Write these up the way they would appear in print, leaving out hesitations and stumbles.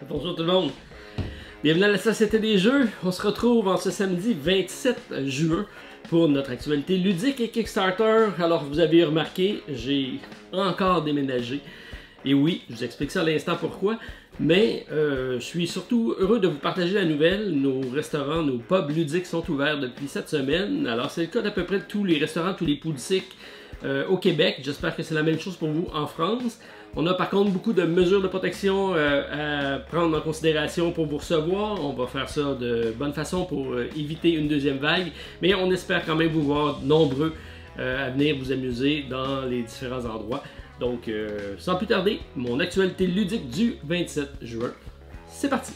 Bonjour tout le monde. Bienvenue à la Société des Jeux. On se retrouve en ce samedi 27 juin pour notre actualité ludique et Kickstarter. Alors vous avez remarqué, j'ai encore déménagé. Et oui, je vous explique ça à l'instant pourquoi. Mais je suis surtout heureux de vous partager la nouvelle. Nos restaurants, nos pubs ludiques sont ouverts depuis cette semaine. Alors c'est le cas d'à peu près de tous les restaurants, tous les pouliques au Québec. J'espère que c'est la même chose pour vous en France. On a par contre beaucoup de mesures de protection à prendre en considération pour vous recevoir. On va faire ça de bonne façon pour éviter une deuxième vague. Mais on espère quand même vous voir nombreux à venir vous amuser dans les différents endroits. Donc, sans plus tarder, mon actualité ludique du 27 juin. C'est parti!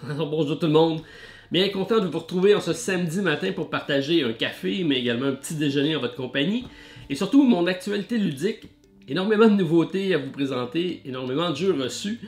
Alors, bonjour tout le monde. Bien content de vous retrouver en ce samedi matin pour partager un café, mais également un petit déjeuner en votre compagnie. Et surtout, mon actualité ludique. Énormément de nouveautés à vous présenter, énormément de jeux reçus.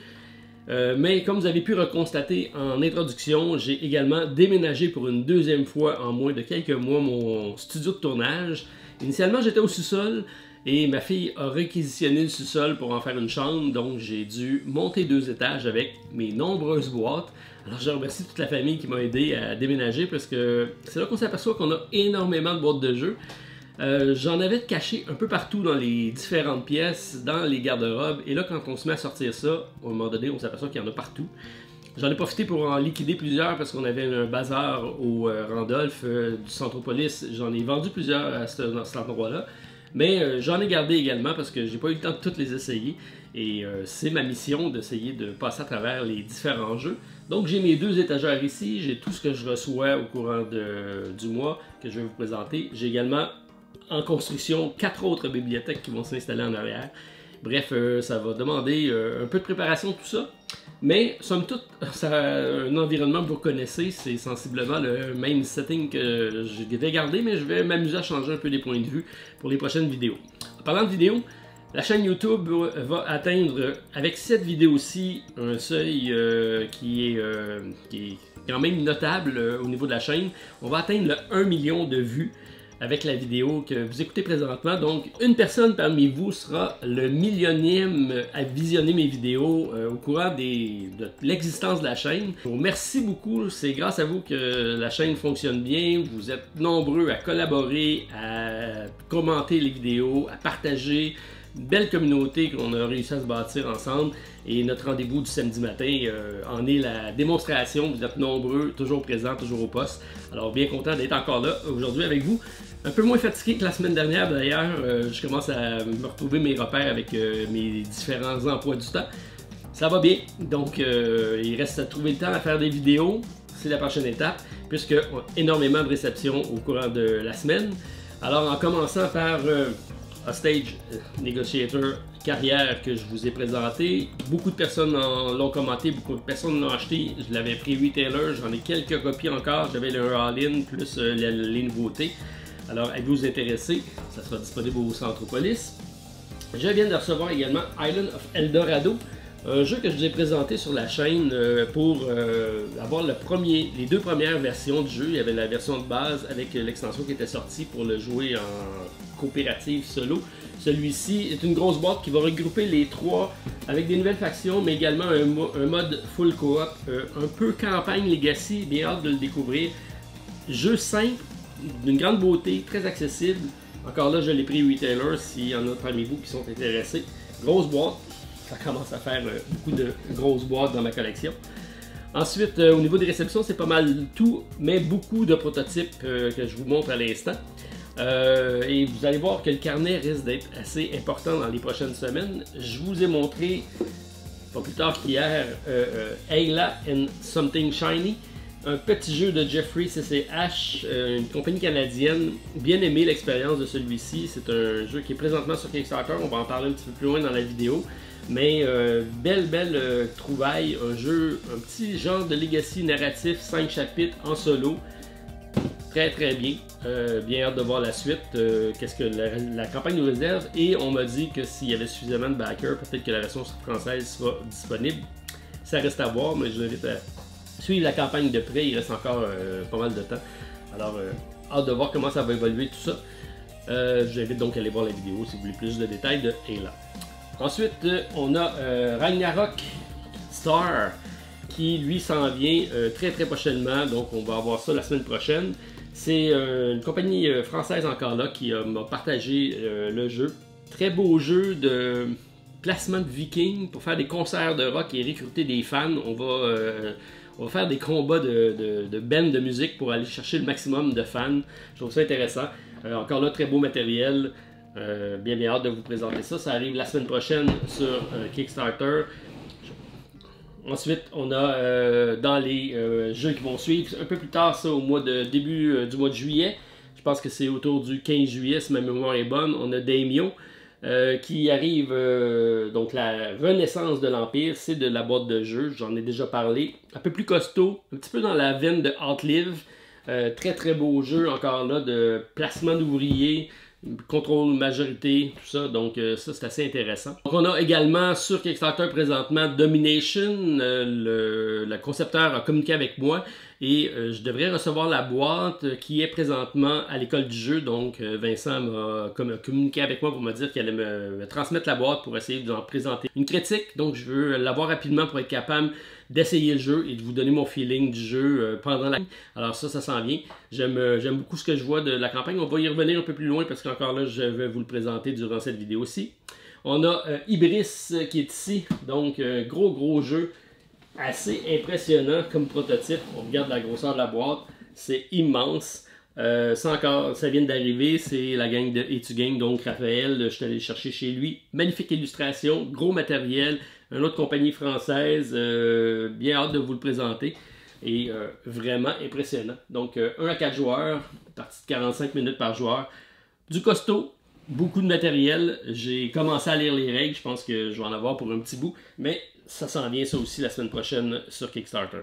Mais comme vous avez pu reconstater en introduction, j'ai également déménagé pour une deuxième fois en moins de quelques mois mon studio de tournage. Initialement, j'étais au sous-sol et ma fille a réquisitionné le sous-sol pour en faire une chambre. Donc, j'ai dû monter 2 étages avec mes nombreuses boîtes. Alors, je remercie toute la famille qui m'a aidé à déménager parce que c'est là qu'on s'aperçoit qu'on a énormément de boîtes de jeux. J'en avais caché un peu partout dans les différentes pièces, dans les garde-robes, et là quand on se met à sortir ça, à un moment donné on s'aperçoit qu'il y en a partout. J'en ai profité pour en liquider plusieurs parce qu'on avait un bazar au Randolph du Centropolis, j'en ai vendu plusieurs à cet endroit-là, mais j'en ai gardé également parce que j'ai pas eu le temps de toutes les essayer, et c'est ma mission d'essayer de passer à travers les différents jeux. Donc j'ai mes 2 étagères ici, j'ai tout ce que je reçois au courant du mois que je vais vous présenter. J'ai également en construction 4 autres bibliothèques qui vont s'installer en arrière. Bref, ça va demander un peu de préparation tout ça. Mais somme toute, ça a un environnement que vous connaissez, c'est sensiblement le même setting que je vais garder, mais je vais m'amuser à changer un peu les points de vue pour les prochaines vidéos. En parlant de vidéos, la chaîne YouTube va atteindre, avec cette vidéo-ci, un seuil qui est quand même notable au niveau de la chaîne. On va atteindre le 1 million de vues avec la vidéo que vous écoutez présentement. Donc, une personne parmi vous sera le millionième à visionner mes vidéos au courant de l'existence de la chaîne. Donc, merci beaucoup, c'est grâce à vous que la chaîne fonctionne bien. Vous êtes nombreux à collaborer, à commenter les vidéos, à partager. Une belle communauté qu'on a réussi à se bâtir ensemble, et notre rendez-vous du samedi matin en est la démonstration. Vous êtes nombreux, toujours présents, toujours au poste. Alors bien content d'être encore là aujourd'hui avec vous. Un peu moins fatigué que la semaine dernière d'ailleurs. Je commence à me retrouver mes repères avec mes différents emplois du temps. Ça va bien, donc il reste à trouver le temps à faire des vidéos. C'est la prochaine étape, puisque on a énormément de réceptions au courant de la semaine. Alors en commençant par Hostage Negotiator Carrière que je vous ai présenté. Beaucoup de personnes l'ont commenté, beaucoup de personnes l'ont acheté. Je l'avais pre-retailer, j'en ai quelques copies encore. J'avais le all-in plus les nouveautés. Alors, êtes-vous intéressés? Ça sera disponible au Centropolis. Je viens de recevoir également Island of Eldorado, un jeu que je vous ai présenté sur la chaîne pour avoir les 2 premières versions du jeu. Il y avait la version de base avec l'extension qui était sortie pour le jouer en coopérative solo. Celui-ci est une grosse boîte qui va regrouper les 3 avec des nouvelles factions, mais également un mode full coop, un peu campagne legacy, bien hâte de le découvrir. Jeu simple, d'une grande beauté, très accessible. Encore là, je l'ai pris retailer s'il y en a parmi vous qui sont intéressés. Grosse boîte. Ça commence à faire beaucoup de grosses boîtes dans ma collection. Ensuite, au niveau des réceptions, c'est pas mal tout, mais beaucoup de prototypes que je vous montre à l'instant. Et vous allez voir que le carnet risque d'être assez important dans les prochaines semaines. Je vous ai montré, pas plus tard qu'hier, Ayla and Something Shiny, un petit jeu de Jeffrey CCH, une compagnie canadienne. Bien aimé l'expérience de celui-ci. C'est un jeu qui est présentement sur Kickstarter. On va en parler un petit peu plus loin dans la vidéo. Mais belle trouvaille, un petit genre de legacy narratif, 5 chapitres en solo. Très bien, bien hâte de voir la suite, qu'est-ce que la campagne nous réserve, et on m'a dit que s'il y avait suffisamment de backers, peut-être que la version française sera disponible. Ça reste à voir, mais je vous invite suivre la campagne de près. Il reste encore pas mal de temps. Alors, hâte de voir comment ça va évoluer tout ça. Je vous invite donc à aller voir la vidéo si vous voulez plus de détails de Ayla. Ensuite, on a Ragnarok Star qui lui s'en vient très prochainement. Donc, on va avoir ça la semaine prochaine. C'est une compagnie française encore là qui m'a partagé le jeu. Très beau jeu de placement de vikings pour faire des concerts de rock et recruter des fans. On va faire des combats de bands de musique pour aller chercher le maximum de fans. Je trouve ça intéressant. Encore là, très beau matériel. Bien hâte de vous présenter ça. Ça arrive la semaine prochaine sur Kickstarter. Ensuite, on a dans les jeux qui vont suivre, un peu plus tard, ça, au début du mois de juillet. Je pense que c'est autour du 15 juillet, si ma mémoire est bonne. On a Daimyo. Qui arrive, donc la renaissance de l'Empire, c'est de la boîte de jeu, j'en ai déjà parlé, un peu plus costaud, un petit peu dans la veine de Outlive, très beau jeu encore là, de placement d'ouvriers, contrôle majorité, tout ça, donc ça c'est assez intéressant. Donc on a également sur Kickstarter présentement Domination, le concepteur a communiqué avec moi et je devrais recevoir la boîte qui est présentement à l'école du jeu, donc Vincent m'a communiqué avec moi pour me dire qu'il allait me transmettre la boîte pour essayer d'en présenter une critique, donc je veux l'avoir rapidement pour être capable d'essayer le jeu et de vous donner mon feeling du jeu pendant la... Alors ça s'en vient. J'aime beaucoup ce que je vois de la campagne. On va y revenir un peu plus loin parce qu'encore là, je vais vous le présenter durant cette vidéo aussi. On a Ibris qui est ici. Donc, gros jeu. Assez impressionnant comme prototype. On regarde la grosseur de la boîte. C'est immense. Ça vient d'arriver. C'est la gang de Etugang, donc Raphaël. Je suis allé le chercher chez lui. Magnifique illustration. Gros matériel. Une autre compagnie française, bien hâte de vous le présenter, et vraiment impressionnant. Donc 1 à 4 joueurs, partie de 45 minutes par joueur, du costaud, beaucoup de matériel. J'ai commencé à lire les règles, je pense que je vais en avoir pour un petit bout, mais ça s'en vient ça aussi la semaine prochaine sur Kickstarter.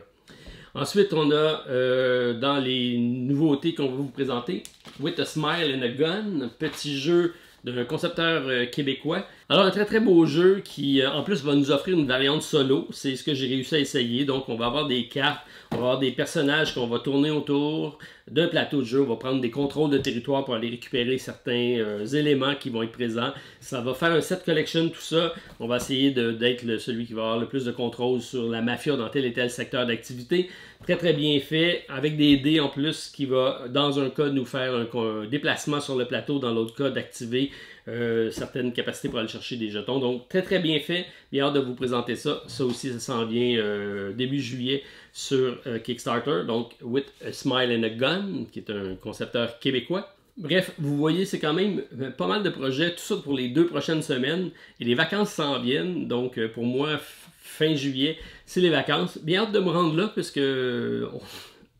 Ensuite, on a dans les nouveautés qu'on va vous présenter, With a Smile and a Gun, petit jeu d'un concepteur québécois. Alors un très beau jeu qui en plus va nous offrir une variante solo, c'est ce que j'ai réussi à essayer. Donc on va avoir des cartes, on va avoir des personnages qu'on va tourner autour d'un plateau de jeu, on va prendre des contrôles de territoire pour aller récupérer certains éléments qui vont être présents. Ça va faire un set collection, tout ça. On va essayer d'être celui qui va avoir le plus de contrôle sur la mafia dans tel et tel secteur d'activité. Très bien fait, avec des dés en plus qui va, dans un cas, nous faire un déplacement sur le plateau, dans l'autre cas, d'activer certaines capacités pour aller chercher des jetons. Donc, très bien fait. Bien hâte de vous présenter ça. Ça aussi, ça s'en vient début juillet sur Kickstarter. Donc, With a Smile and a Gun, qui est un concepteur québécois. Bref, vous voyez, c'est quand même pas mal de projets, tout ça pour les 2 prochaines semaines. Et les vacances s'en viennent. Donc, pour moi, fin juillet, c'est les vacances. Bien hâte de me rendre là, puisque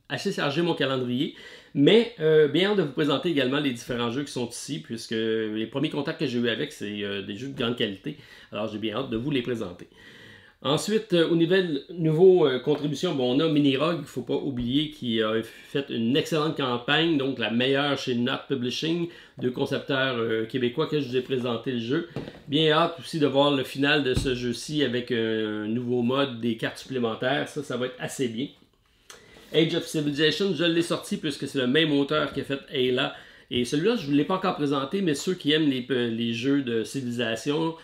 assez chargé mon calendrier. Mais bien hâte de vous présenter également les différents jeux qui sont ici, puisque les premiers contacts que j'ai eu avec, c'est des jeux de grande qualité. Alors j'ai bien hâte de vous les présenter. Ensuite, au niveau contribution, bon, on a Minirog, il ne faut pas oublier, qui a fait une excellente campagne, donc la meilleure chez Not Publishing, 2 concepteurs québécois que je vous ai présenté le jeu. Bien hâte aussi de voir le final de ce jeu-ci avec un nouveau mode, des cartes supplémentaires, ça va être assez bien. Age of Civilization, je l'ai sorti puisque c'est le même auteur qui a fait Ayla. Et celui-là, je ne vous l'ai pas encore présenté, mais ceux qui aiment les jeux de civilisation,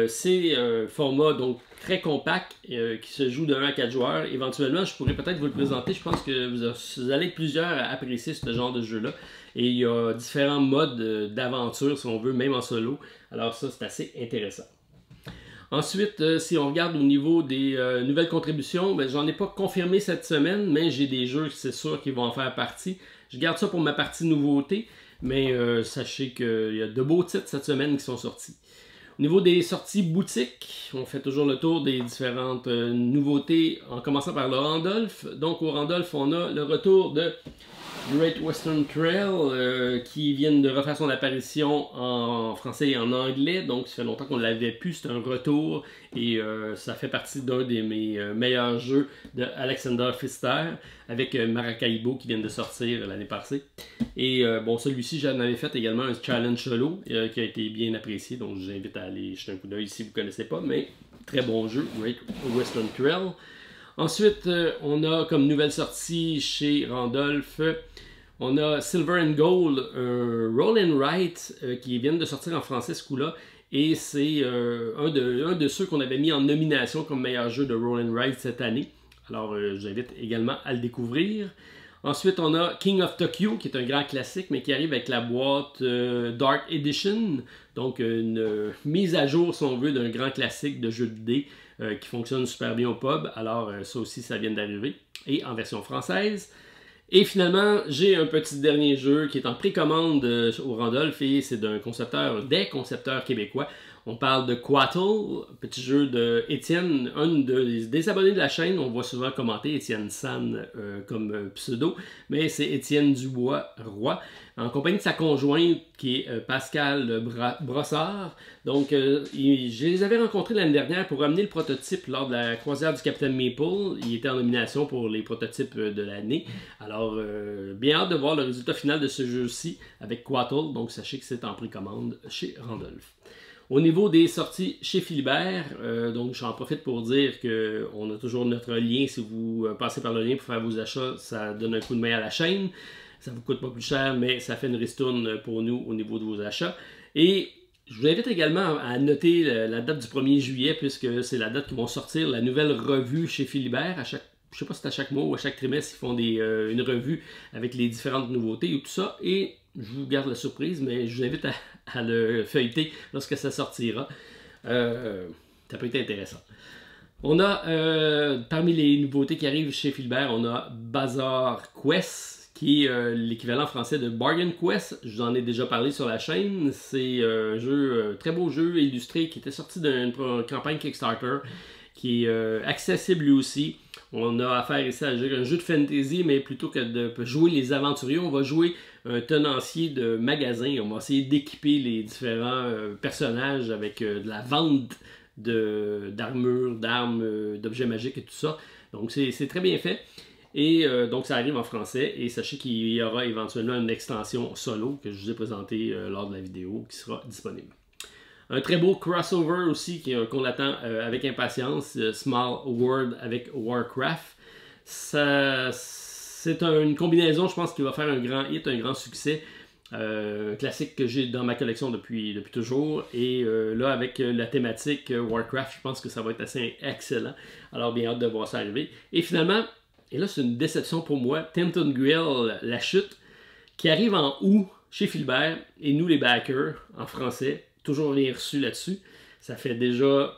c'est un format donc très compact qui se joue de 1 à 4 joueurs. Éventuellement, je pourrais peut-être vous le présenter. Je pense que vous allez être plusieurs à apprécier ce genre de jeu-là. Et il y a différents modes d'aventure, si on veut, même en solo. Alors ça, c'est assez intéressant. Ensuite, si on regarde au niveau des nouvelles contributions, ben, j'en ai pas confirmé cette semaine, mais j'ai des jeux, c'est sûr, qui vont en faire partie. Je garde ça pour ma partie nouveauté, mais sachez qu'il y a de beaux titres cette semaine qui sont sortis. Au niveau des sorties boutiques, on fait toujours le tour des différentes nouveautés, en commençant par le Randolph. Donc au Randolph, on a le retour de Great Western Trail qui viennent de refaire son apparition en français et en anglais, donc ça fait longtemps qu'on ne l'avait plus, c'est un retour et ça fait partie d'un de mes meilleurs jeux de Alexander Pfister avec Maracaibo qui vient de sortir l'année passée. Et bon, celui-ci j'en avais fait également un challenge solo qui a été bien apprécié, donc je vous invite à aller jeter un coup d'œil si vous ne connaissez pas, mais très bon jeu, Great Western Trail. Ensuite, on a comme nouvelle sortie chez Randolph, on a Silver and Gold, un Roll and Write qui vient de sortir en français ce coup-là. Et c'est un de ceux qu'on avait mis en nomination comme meilleur jeu de Roll and Write cette année. Alors, je vous invite également à le découvrir. Ensuite, on a King of Tokyo, qui est un grand classique, mais qui arrive avec la boîte Dark Edition. Donc, une mise à jour, si on veut, d'un grand classique de jeu de dés qui fonctionne super bien au pub. Alors, ça aussi, ça vient d'arriver. Et en version française. Et finalement, j'ai un petit dernier jeu qui est en précommande au Randolph et c'est des concepteurs québécois. On parle de Quattle, petit jeu de Étienne, un des abonnés de la chaîne. On voit souvent commenter Étienne San comme pseudo, mais c'est Étienne Dubois-Roy, en compagnie de sa conjointe qui est Pascal Brossard. Donc, je les avais rencontrés l'année dernière pour amener le prototype lors de la croisière du Capitaine Maple. Il était en nomination pour les prototypes de l'année. Alors, bien hâte de voir le résultat final de ce jeu-ci avec Quattle. Donc, sachez que c'est en précommande chez Randolph. Au niveau des sorties chez Philibert, donc j'en profite pour dire qu'on a toujours notre lien. Si vous passez par le lien pour faire vos achats, ça donne un coup de main à la chaîne. Ça ne vous coûte pas plus cher, mais ça fait une ristourne pour nous au niveau de vos achats. Et je vous invite également à noter la date du 1er juillet, puisque c'est la date qu'ils vont sortir la nouvelle revue chez Philibert. Je ne sais pas si c'est à chaque mois ou à chaque trimestre, ils font une revue avec les différentes nouveautés et tout ça. Et je vous garde la surprise, mais je vous invite à le feuilleter lorsque ça sortira. Ça peut être intéressant. On a, parmi les nouveautés qui arrivent chez Philibert, on a Bazaar Quest, qui est l'équivalent français de Bargain Quest. Je vous en ai déjà parlé sur la chaîne. C'est un jeu, très beau jeu illustré qui était sorti d'une campagne Kickstarter, qui est accessible lui aussi. On a affaire ici à un jeu de fantasy, mais plutôt que de jouer les aventuriers, on va jouer un tenancier de magasin. On va essayer d'équiper les différents personnages avec de la vente d'armures, d'armes, d'objets magiques et tout ça. Donc c'est très bien fait. Et donc ça arrive en français. Et sachez qu'il y aura éventuellement une extension solo que je vous ai présentée lors de la vidéo qui sera disponible. Un très beau crossover aussi qu'on attend avec impatience, Small World avec Warcraft. C'est une combinaison, je pense, qui va faire un grand hit, un grand succès. Classique que j'ai dans ma collection depuis toujours. Et là, avec la thématique Warcraft, je pense que ça va être assez excellent. Alors, bien hâte de voir ça arriver. Et finalement, et là, c'est une déception pour moi, Tinton Grill, La Chute, qui arrive en août chez Philibert. Et nous, les backers, en français, toujours rien reçu là-dessus. Ça fait déjà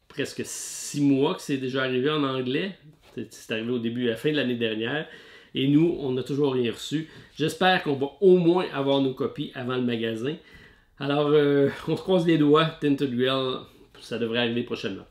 presque 6 mois que c'est déjà arrivé en anglais. C'est arrivé au début, à la fin de l'année dernière. Et nous, on n'a toujours rien reçu. J'espère qu'on va au moins avoir nos copies avant le magasin. Alors, on se croise les doigts. Tinted Grill, ça devrait arriver prochainement.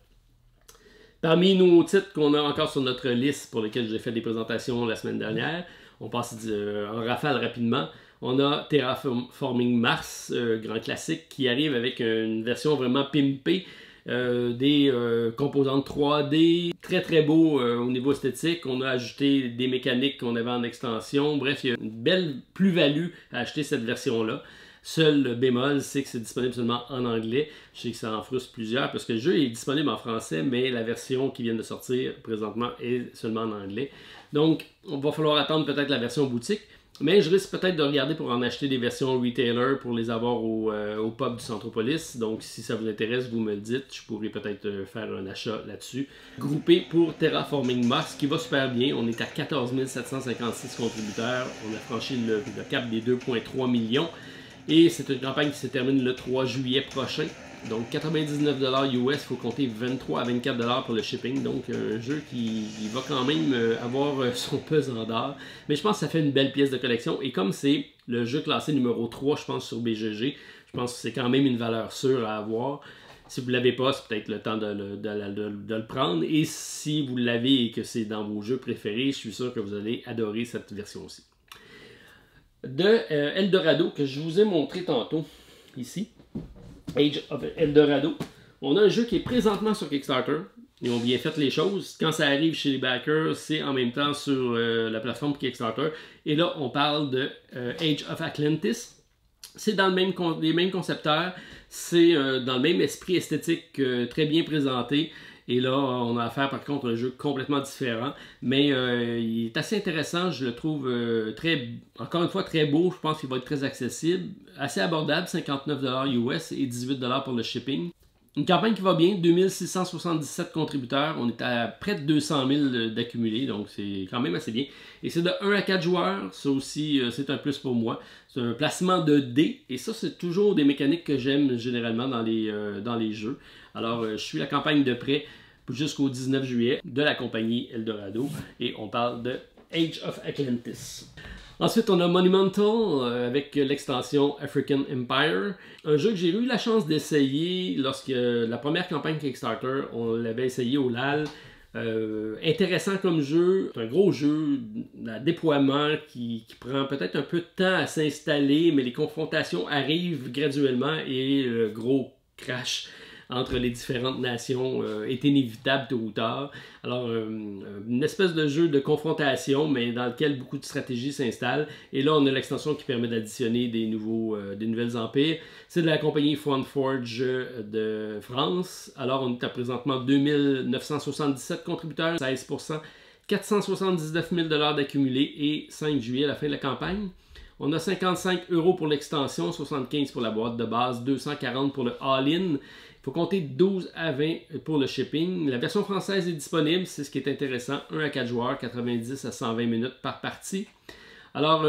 Parmi nos titres qu'on a encore sur notre liste pour lesquels j'ai fait des présentations la semaine dernière, on passe en rafale rapidement. On a Terraforming Mars, grand classique, qui arrive avec une version vraiment pimpée, des composantes 3D, très très beau au niveau esthétique. On a ajouté des mécaniques qu'on avait en extension. Bref, il y a une belle plus-value à acheter cette version-là. Seul le bémol, c'est que c'est disponible seulement en anglais. Je sais que ça en frustre plusieurs parce que le jeu est disponible en français, mais la version qui vient de sortir présentement est seulement en anglais. Donc, on va falloir attendre peut-être la version boutique. Mais je risque peut-être de regarder pour en acheter des versions retailer pour les avoir au pub du Centropolis. Donc si ça vous intéresse, vous me le dites. Je pourrais peut-être faire un achat là-dessus. Groupé pour Terraforming Mars, qui va super bien. On est à 14 756 contributeurs. On a franchi le cap des 2,3 millions. Et c'est une campagne qui se termine le 3 juillet prochain. Donc 99$ US, il faut compter 23 à 24$ pour le shipping. Donc un jeu qui va quand même avoir son pesant d'or. Mais je pense que ça fait une belle pièce de collection. Et comme c'est le jeu classé numéro 3, je pense, sur BGG, je pense que c'est quand même une valeur sûre à avoir. Si vous ne l'avez pas, c'est peut-être le temps de le prendre. Et si vous l'avez et que c'est dans vos jeux préférés, je suis sûr que vous allez adorer cette version-ci. De Eldorado, que je vous ai montré tantôt, ici. Age of Eldorado. On a un jeu qui est présentement sur Kickstarter. Ils ont bien fait les choses. Quand ça arrive chez les backers, c'est en même temps sur la plateforme Kickstarter. Et là, on parle de Age of Atlantis. C'est dans les mêmes concepteurs. C'est dans le même esprit esthétique très bien présenté. Et là, on a affaire par contre à un jeu complètement différent, mais il est assez intéressant, je le trouve encore une fois très beau, je pense qu'il va être très accessible, assez abordable, 59$ US et 18$ pour le shipping. Une campagne qui va bien, 2677 contributeurs, on est à près de 200 000 d'accumulés, donc c'est quand même assez bien. Et c'est de 1 à 4 joueurs, ça aussi c'est un plus pour moi. C'est un placement de dés, et ça c'est toujours des mécaniques que j'aime généralement dans les jeux. Alors je suis la campagne de près jusqu'au 19 juillet de la compagnie Eldorado, et on parle de Age of Atlantis. Ensuite, on a Monumental avec l'extension African Empire. Un jeu que j'ai eu la chance d'essayer lorsque la première campagne Kickstarter, on l'avait essayé au LAL. Intéressant comme jeu, c'est un gros jeu à déploiement qui prend peut-être un peu de temps à s'installer, mais les confrontations arrivent graduellement et le gros crash entre les différentes nations est inévitable tôt ou tard. Alors, une espèce de jeu de confrontation, mais dans lequel beaucoup de stratégies s'installent. Et là, on a l'extension qui permet d'additionner des nouvelles empires. C'est de la compagnie Forge de France. Alors, on est à présentement 2977 contributeurs, 16%, 479 000 $ d'accumulés et 5 juillet à la fin de la campagne. On a 55 € pour l'extension, 75 pour la boîte de base, 240 pour le all-in. Il faut compter 12 à 20 pour le shipping. La version française est disponible, c'est ce qui est intéressant. 1 à 4 joueurs, 90 à 120 minutes par partie. Alors,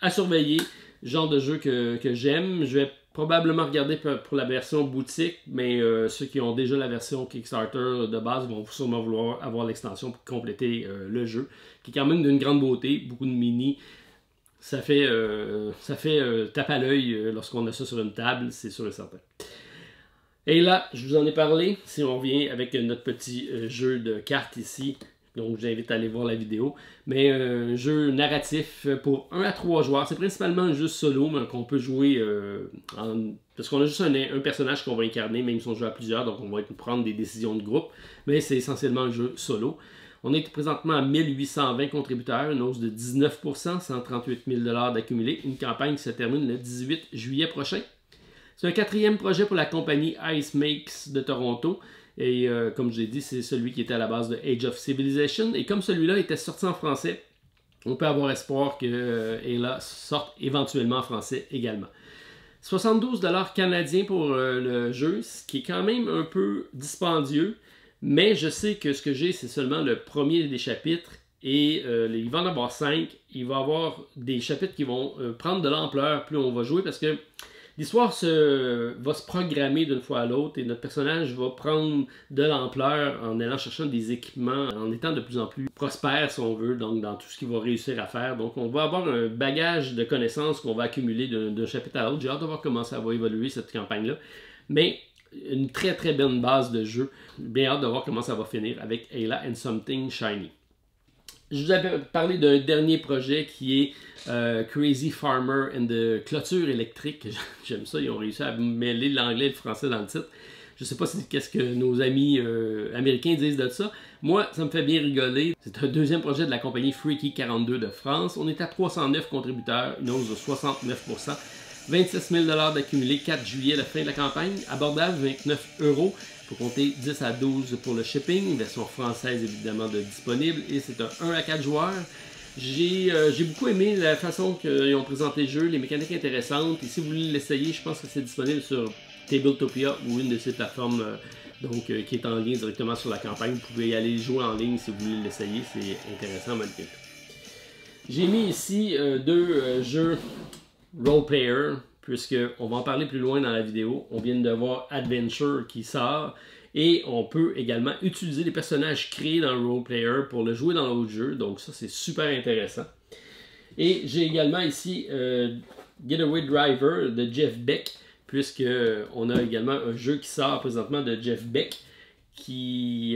à surveiller, genre de jeu que j'aime. Je vais probablement regarder pour la version boutique, mais ceux qui ont déjà la version Kickstarter de base vont sûrement vouloir avoir l'extension pour compléter le jeu, qui est quand même d'une grande beauté, beaucoup de mini. Ça fait tape à l'œil lorsqu'on a ça sur une table, c'est sûr et certain. Et là, je vous en ai parlé, si on revient avec notre petit jeu de cartes ici, donc j'invite à aller voir la vidéo, mais un jeu narratif pour 1 à 3 joueurs, c'est principalement un jeu solo, mais qu'on peut jouer parce qu'on a juste un personnage qu'on va incarner, même si on joue à plusieurs, donc on va prendre des décisions de groupe, mais c'est essentiellement un jeu solo. On est présentement à 1820 contributeurs, une hausse de 19%, 138 000 $ d'accumulés, une campagne qui se termine le 18 juillet prochain. C'est un 4e projet pour la compagnie Ice Makes de Toronto. Et comme je l'ai dit, c'est celui qui était à la base de Age of Civilization. Et comme celui-là était sorti en français, on peut avoir espoir que Ayla sorte éventuellement en français également. 72 $ canadiens pour le jeu, ce qui est quand même un peu dispendieux. Mais je sais que ce que j'ai, c'est seulement le premier des chapitres. Et il va en avoir 5. Il va y avoir des chapitres qui vont prendre de l'ampleur plus on va jouer parce que l'histoire va se programmer d'une fois à l'autre et notre personnage va prendre de l'ampleur en allant chercher des équipements, en étant de plus en plus prospère si on veut, donc dans tout ce qu'il va réussir à faire. Donc on va avoir un bagage de connaissances qu'on va accumuler d'un chapitre à l'autre. J'ai hâte de voir comment ça va évoluer cette campagne-là. Mais une très très bonne base de jeu. Bien hâte de voir comment ça va finir avec Ayla and Something Shiny. Je vous avais parlé d'un dernier projet qui est Crazy Farmer and the Clôture électrique. J'aime ça, ils ont réussi à mêler l'anglais et le français dans le titre. Je ne sais pas qu'est-ce que nos amis américains disent de ça. Moi, ça me fait bien rigoler. C'est un deuxième projet de la compagnie Freaky 42 de France. On est à 309 contributeurs, une hausse de 69%. 26 000 $ d'accumulé, 4 juillet, la fin de la campagne. Abordable, 29 €. Il faut compter 10 à 12 pour le shipping. Version française, évidemment, disponible. Et c'est un 1 à 4 joueurs. J'ai beaucoup aimé la façon qu'ils ont présenté le jeu, les mécaniques intéressantes. Et si vous voulez l'essayer, je pense que c'est disponible sur Tabletopia ou une de ces plateformes qui est en lien directement sur la campagne. Vous pouvez y aller jouer en ligne si vous voulez l'essayer. C'est intéressant, magnifique. J'ai mis ici deux jeux role-player, puisqu'on va en parler plus loin dans la vidéo. On vient de voir Adventure qui sort, et on peut également utiliser les personnages créés dans le role-player pour le jouer dans l'autre jeu, donc ça c'est super intéressant. Et j'ai également ici Getaway Driver de Jeff Beck, puisqu'on a également un jeu qui sort présentement de Jeff Beck, qui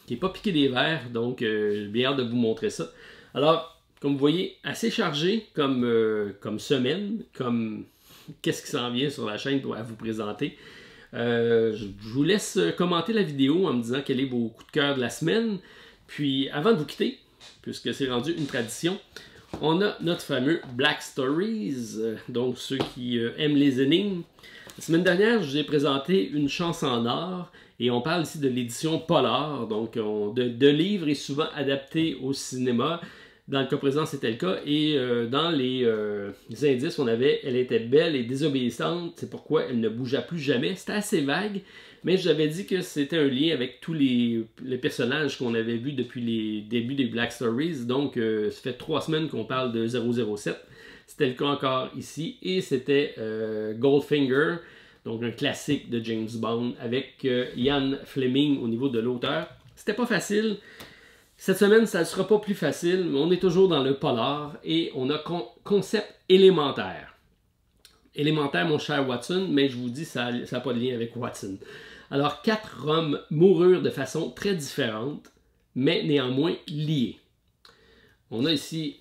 n'est pas piqué des verres, donc j'ai bien hâte de vous montrer ça. Alors, comme vous voyez, assez chargé comme semaine, comme qu'est-ce qui s'en vient sur la chaîne à vous présenter. Je vous laisse commenter la vidéo en me disant quel est vos coups de cœur de la semaine. Puis avant de vous quitter, puisque c'est rendu une tradition, on a notre fameux Black Stories, donc ceux qui aiment les énigmes. La semaine dernière, je vous ai présenté Une chance en or et on parle ici de l'édition Polar, donc de livres est souvent adapté au cinéma. Dans le cas présent, c'était le cas. Et dans les indices, on avait « Elle était belle et désobéissante, c'est pourquoi elle ne bougea plus jamais ». C'était assez vague, mais j'avais dit que c'était un lien avec tous les personnages qu'on avait vus depuis les débuts des Black Stories. Donc, ça fait 3 semaines qu'on parle de 007. C'était le cas encore ici. Et c'était Goldfinger, donc un classique de James Bond, avec Ian Fleming au niveau de l'auteur. C'était pas facile. Cette semaine, ça ne sera pas plus facile, mais on est toujours dans le polar et on a concept élémentaire. Élémentaire, mon cher Watson, mais je vous dis, ça n'a pas de lien avec Watson. Alors, 4 hommes moururent de façon très différente, mais néanmoins liés. On a ici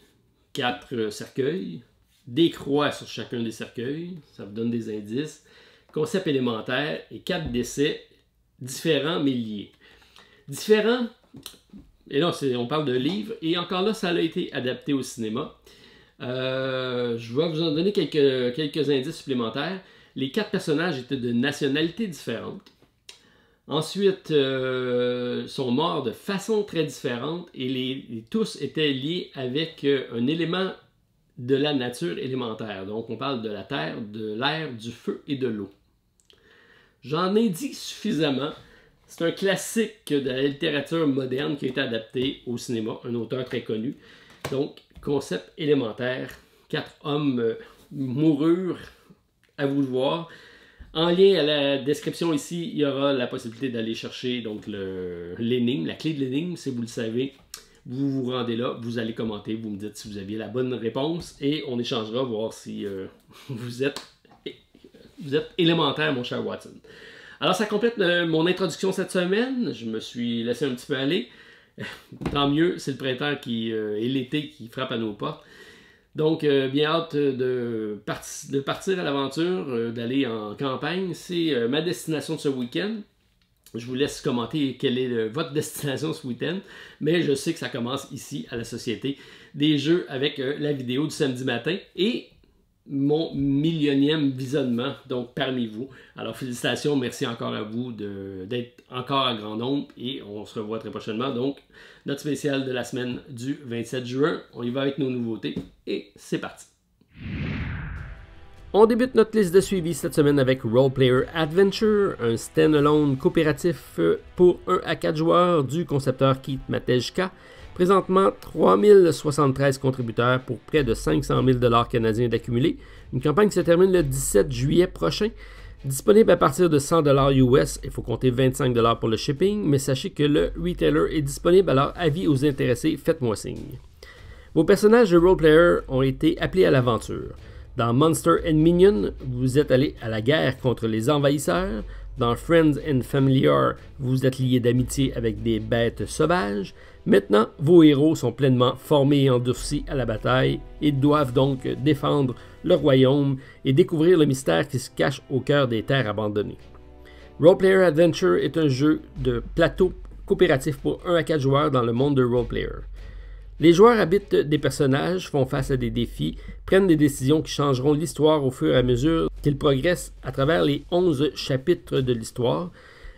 4 cercueils, des croix sur chacun des cercueils, ça vous donne des indices. Concept élémentaire et 4 décès différents mais liés. Différents, et là on parle de livres, et encore là ça a été adapté au cinéma. Je vais vous en donner quelques indices supplémentaires. Les 4 personnages étaient de nationalités différentes. Ensuite, sont morts de façon très différente et tous étaient liés avec un élément de la nature élémentaire. Donc, on parle de la terre, de l'air, du feu et de l'eau. J'en ai dit suffisamment. C'est un classique de la littérature moderne qui a été adapté au cinéma, un auteur très connu. Donc, concept élémentaire. 4 hommes moururent, à vous de voir. En lien à la description ici, il y aura la possibilité d'aller chercher donc l'énigme, la clé de l'énigme, si vous le savez. Vous vous rendez là, vous allez commenter, vous me dites si vous aviez la bonne réponse et on échangera, voir si vous êtes élémentaire, mon cher Watson. Alors, ça complète mon introduction cette semaine. Je me suis laissé un petit peu aller. Tant mieux, c'est le printemps et l'été qui frappent à nos portes. Donc, bien hâte de partir à l'aventure, d'aller en campagne. C'est ma destination de ce week-end. Je vous laisse commenter quelle est votre destination ce week-end. Mais je sais que ça commence ici, à la Société des Jeux, avec la vidéo du samedi matin et mon millionième visionnement, donc parmi vous. Alors, félicitations, merci encore à vous d'être encore à grand nombre et on se revoit très prochainement. Donc, notre spécial de la semaine du 27 juin. On y va avec nos nouveautés et c'est parti. On débute notre liste de suivi cette semaine avec Role Player Adventure, un stand-alone coopératif pour 1 à 4 joueurs du concepteur Keith Matejka. Présentement, 3073 contributeurs pour près de 500 000 $ canadiens d'accumulés. Une campagne qui se termine le 17 juillet prochain. Disponible à partir de 100 $ US, il faut compter 25 $ pour le shipping, mais sachez que le retailer est disponible, alors avis aux intéressés, faites-moi signe. Vos personnages de roleplayer ont été appelés à l'aventure. Dans Monster and Minion, vous êtes allé à la guerre contre les envahisseurs. Dans Friends and Familiar, vous êtes liés d'amitié avec des bêtes sauvages. Maintenant, vos héros sont pleinement formés et endurcis à la bataille et doivent donc défendre le royaume et découvrir le mystère qui se cache au cœur des terres abandonnées. Roleplayer Adventure est un jeu de plateau coopératif pour 1 à 4 joueurs dans le monde de Roleplayer. Les joueurs habitent des personnages, font face à des défis, prennent des décisions qui changeront l'histoire au fur et à mesure qu'ils progressent à travers les 11 chapitres de l'histoire,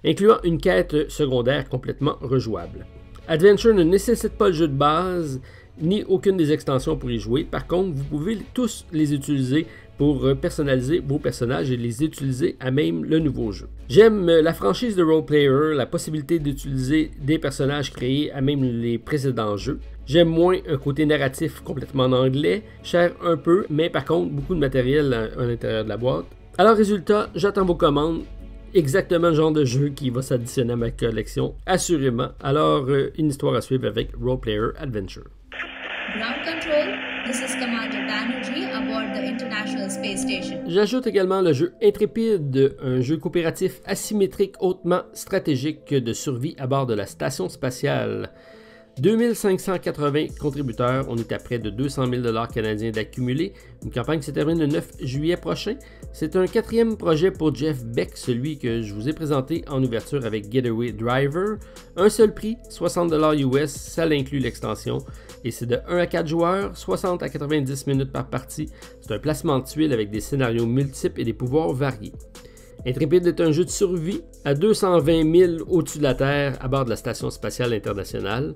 incluant une quête secondaire complètement rejouable. Adventure ne nécessite pas le jeu de base, ni aucune des extensions pour y jouer. Par contre, vous pouvez tous les utiliser pour personnaliser vos personnages et les utiliser à même le nouveau jeu. J'aime la franchise de Roleplayer, la possibilité d'utiliser des personnages créés à même les précédents jeux. J'aime moins un côté narratif complètement en anglais, cher un peu, mais par contre beaucoup de matériel à l'intérieur de la boîte. Alors résultat, j'attends vos commandes. Exactement le genre de jeu qui va s'additionner à ma collection, assurément. Alors, une histoire à suivre avec Roleplayer Adventure. Ground Control, this is Commander Banerjee aboard the International Space Station. J'ajoute également le jeu Intrépide, un jeu coopératif asymétrique hautement stratégique de survie à bord de la station spatiale. 2580 contributeurs, on est à près de 200 000 $ canadiens d'accumulés. Une campagne qui se termine le 9 juillet prochain. C'est un 4e projet pour Jeff Beck, celui que je vous ai présenté en ouverture avec Getaway Driver. Un seul prix, 60 $ US, ça l'inclut l'extension. Et c'est de 1 à 4 joueurs, 60 à 90 minutes par partie. C'est un placement de tuiles avec des scénarios multiples et des pouvoirs variés. Intrépide est un jeu de survie à 220 000 au-dessus de la Terre à bord de la Station spatiale internationale.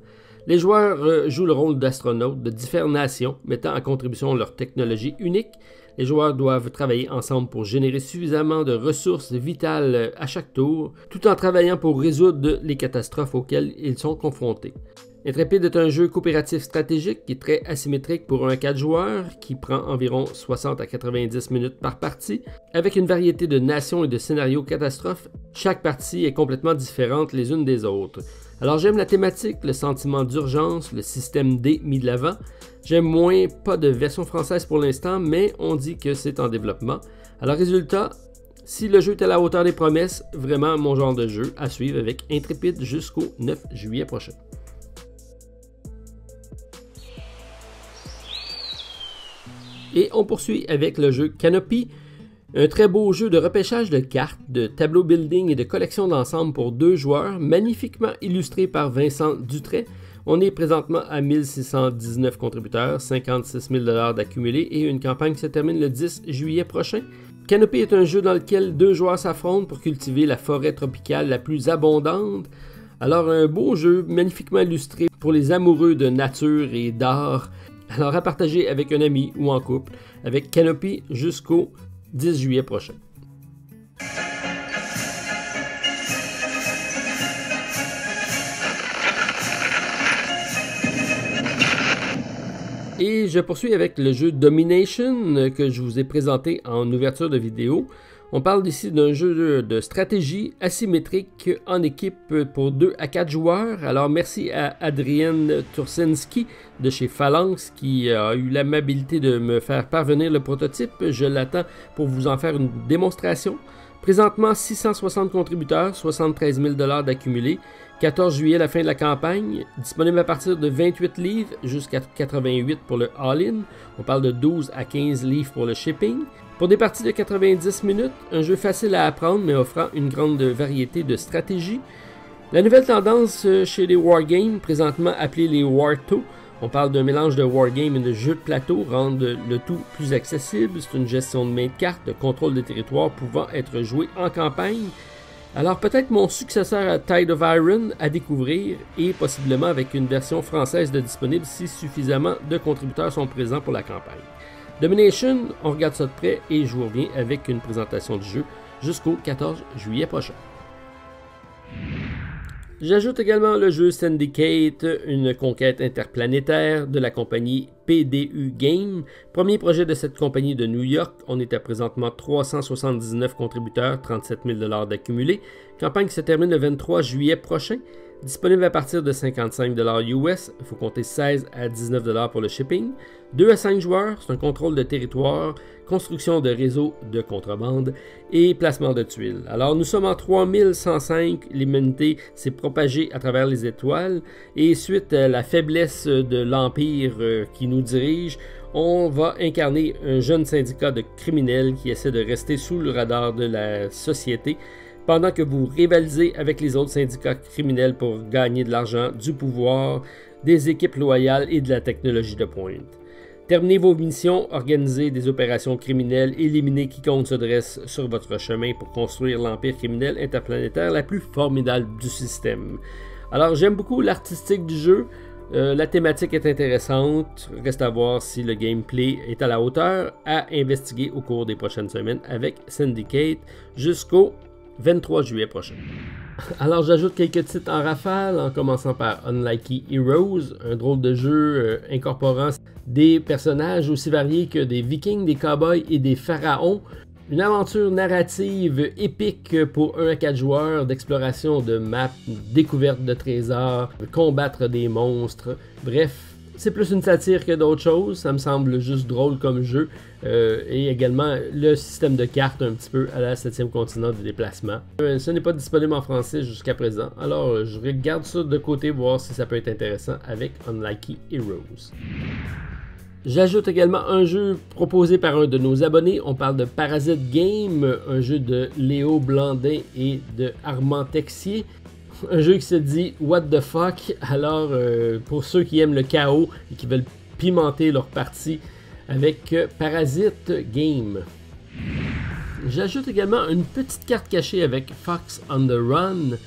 Les joueurs jouent le rôle d'astronautes de différentes nations, mettant en contribution leur technologie unique. Les joueurs doivent travailler ensemble pour générer suffisamment de ressources vitales à chaque tour, tout en travaillant pour résoudre les catastrophes auxquelles ils sont confrontés. Intrépide est un jeu coopératif stratégique qui est très asymétrique pour 1 à 4 joueurs, qui prend environ 60 à 90 minutes par partie, avec une variété de nations et de scénarios catastrophes. Chaque partie est complètement différente les unes des autres. Alors j'aime la thématique, le sentiment d'urgence, le système D mis de l'avant. J'aime moins, pas de version française pour l'instant, mais on dit que c'est en développement. Alors résultat, si le jeu est à la hauteur des promesses, vraiment mon genre de jeu à suivre avec Intrépide jusqu'au 9 juillet prochain. Et on poursuit avec le jeu Canopy, un très beau jeu de repêchage de cartes, de tableau building et de collection d'ensemble pour 2 joueurs, magnifiquement illustré par Vincent Dutray. On est présentement à 1619 contributeurs, 56 000 $ d'accumulés et une campagne qui se termine le 10 juillet prochain. Canopy est un jeu dans lequel 2 joueurs s'affrontent pour cultiver la forêt tropicale la plus abondante. Alors un beau jeu magnifiquement illustré pour les amoureux de nature et d'art. Alors à partager avec un ami ou en couple avec Canopy jusqu'au 10 juillet prochain. Et je poursuis avec le jeu Domination que je vous ai présenté en ouverture de vidéo. On parle ici d'un jeu de stratégie asymétrique en équipe pour 2 à 4 joueurs. Alors merci à Adrienne Tursinski de chez Phalanx qui a eu l'amabilité de me faire parvenir le prototype. Je l'attends pour vous en faire une démonstration. Présentement 660 contributeurs, 73 000 $ d'accumulés. 14 juillet, la fin de la campagne, disponible à partir de 28 livres jusqu'à 88 pour le all-in. On parle de 12 à 15 livres pour le shipping. Pour des parties de 90 minutes, un jeu facile à apprendre mais offrant une grande variété de stratégies. La nouvelle tendance chez les wargames, présentement appelée les War2, on parle d'un mélange de wargame et de jeux de plateau, rendent le tout plus accessible. C'est une gestion de main de cartes, de contrôle des territoires pouvant être joué en campagne. Alors peut-être mon successeur à Tide of Iron à découvrir et possiblement avec une version française de disponible si suffisamment de contributeurs sont présents pour la campagne. Domination, on regarde ça de près et je vous reviens avec une présentation du jeu jusqu'au 14 juillet prochain. J'ajoute également le jeu Syndicate, une conquête interplanétaire de la compagnie PDU Game. Premier projet de cette compagnie de New York, on est à présentement 379 contributeurs, 37 000 $ d'accumulés. Campagne qui se termine le 23 juillet prochain. Disponible à partir de 55 $ US, il faut compter 16 à 19 $ pour le shipping. 2 à 5 joueurs, c'est un contrôle de territoire, construction de réseaux de contrebande et placement de tuiles. Alors nous sommes en 3105, l'humanité s'est propagée à travers les étoiles et suite à la faiblesse de l'Empire qui nous dirige, on va incarner un jeune syndicat de criminels qui essaie de rester sous le radar de la société pendant que vous rivalisez avec les autres syndicats criminels pour gagner de l'argent, du pouvoir, des équipes loyales et de la technologie de pointe. Terminez vos missions, organisez des opérations criminelles, éliminez quiconque se dresse sur votre chemin pour construire l'empire criminel interplanétaire la plus formidable du système. Alors j'aime beaucoup l'artistique du jeu, la thématique est intéressante, reste à voir si le gameplay est à la hauteur, à investiguer au cours des prochaines semaines avec Syndicate jusqu'au 23 juillet prochain. Alors j'ajoute quelques titres en rafale, en commençant par Unlikely Heroes, un drôle de jeu incorporant des personnages aussi variés que des vikings, des cowboys et des pharaons. Une aventure narrative épique pour 1 à 4 joueurs, d'exploration de maps, découverte de trésors, combattre des monstres, bref, C'est plus une satire que d'autres choses, ça me semble juste drôle comme jeu. Et également le système de cartes un petit peu à la 7e continent de déplacement. Ce n'est pas disponible en français jusqu'à présent, alors je regarde ça de côté, voir si ça peut être intéressant avec Unlikely Heroes. J'ajoute également un jeu proposé par un de nos abonnés. On parle de Parasite Game, un jeu de Léo Blandin et de Armand Texier. Un jeu qui se dit What the fuck. Alors, pour ceux qui aiment le chaos et qui veulent pimenter leur partie avec Parasite Game. J'ajoute également une petite carte cachée avec Fox on the Run,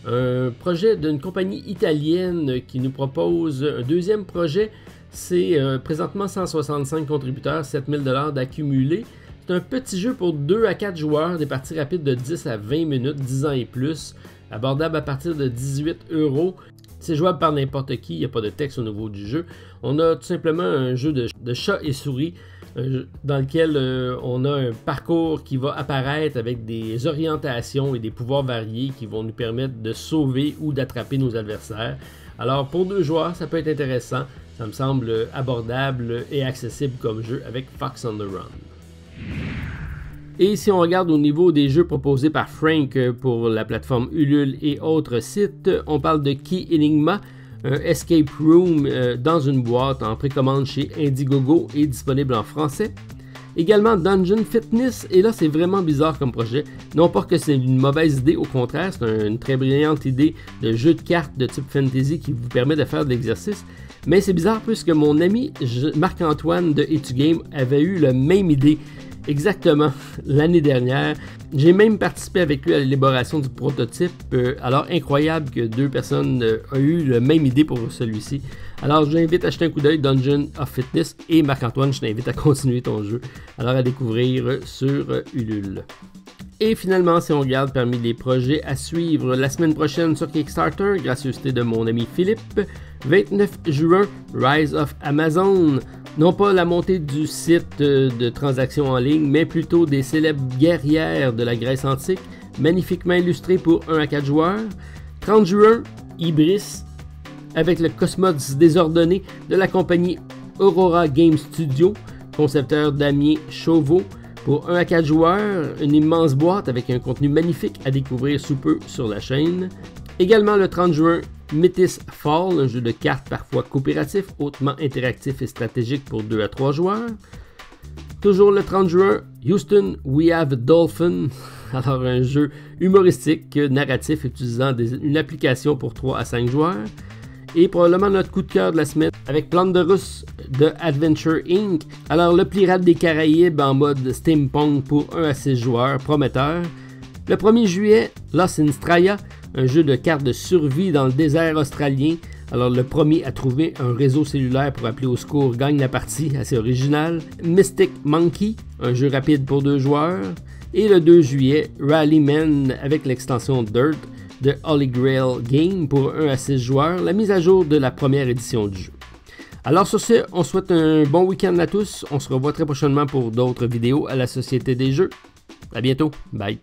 un projet d'une compagnie italienne qui nous propose un deuxième projet. C'est présentement 165 contributeurs, 7000 $ d'accumulés. C'est un petit jeu pour 2 à 4 joueurs, des parties rapides de 10 à 20 minutes, 10 ans et plus, abordable à partir de 18 €. C'est jouable par n'importe qui, il n'y a pas de texte au niveau du jeu. On a tout simplement un jeu de chat et souris dans lequel on a un parcours qui va apparaître avec des orientations et des pouvoirs variés qui vont nous permettre de sauver ou d'attraper nos adversaires. Alors pour 2 joueurs, ça peut être intéressant. Ça me semble abordable et accessible comme jeu avec Fox on the Run. Et si on regarde au niveau des jeux proposés par Frank pour la plateforme Ulule et autres sites, on parle de Key Enigma, un escape room dans une boîte en précommande chez Indiegogo et disponible en français. Également Dungeon Fitness, et là c'est vraiment bizarre comme projet. Non pas que c'est une mauvaise idée, au contraire, c'est une très brillante idée de jeu de cartes de type fantasy qui vous permet de faire de l'exercice. Mais c'est bizarre puisque mon ami Marc-Antoine de Etugame avait eu la même idée exactement l'année dernière. J'ai même participé avec lui à l'élaboration du prototype. Alors incroyable que 2 personnes aient eu la même idée pour celui-ci. Alors je t'invite à jeter un coup d'œil Dungeon of Fitness et Marc-Antoine, je t'invite à continuer ton jeu. Alors à découvrir sur Ulule. Et finalement, si on regarde parmi les projets à suivre la semaine prochaine sur Kickstarter, gracieuseté de mon ami Philippe, 29 juin, Rise of Amazon. Non pas la montée du site de transactions en ligne, mais plutôt des célèbres guerrières de la Grèce antique, magnifiquement illustrées pour 1 à 4 joueurs. 30 juin, Ibris, avec le cosmos désordonné de la compagnie Aurora Game Studio, concepteur Damien Chauveau. Pour 1 à 4 joueurs, une immense boîte avec un contenu magnifique à découvrir sous peu sur la chaîne. Également le 30 juin, Metis Fall, un jeu de cartes parfois coopératif, hautement interactif et stratégique pour 2 à 3 joueurs. Toujours le 30 juin, Houston We Have a Dolphin, alors un jeu humoristique, narratif utilisant une application pour 3 à 5 joueurs. Et probablement notre coup de cœur de la semaine avec Plante de Russe de Adventure Inc. Alors le Pirate des Caraïbes en mode steampunk pour 1 à 6 joueurs, prometteur. Le 1er juillet, Lost in Straya, un jeu de cartes de survie dans le désert australien. Alors le premier à trouver un réseau cellulaire pour appeler au secours gagne la partie, assez original. Mystic Monkey, un jeu rapide pour 2 joueurs. Et le 2 juillet, Rallyman avec l'extension Dirt de Holy Grail Game pour 1 à 6 joueurs, la mise à jour de la première édition du jeu. Alors sur ce, on souhaite un bon week-end à tous. On se revoit très prochainement pour d'autres vidéos à la Société des Jeux. À bientôt. Bye.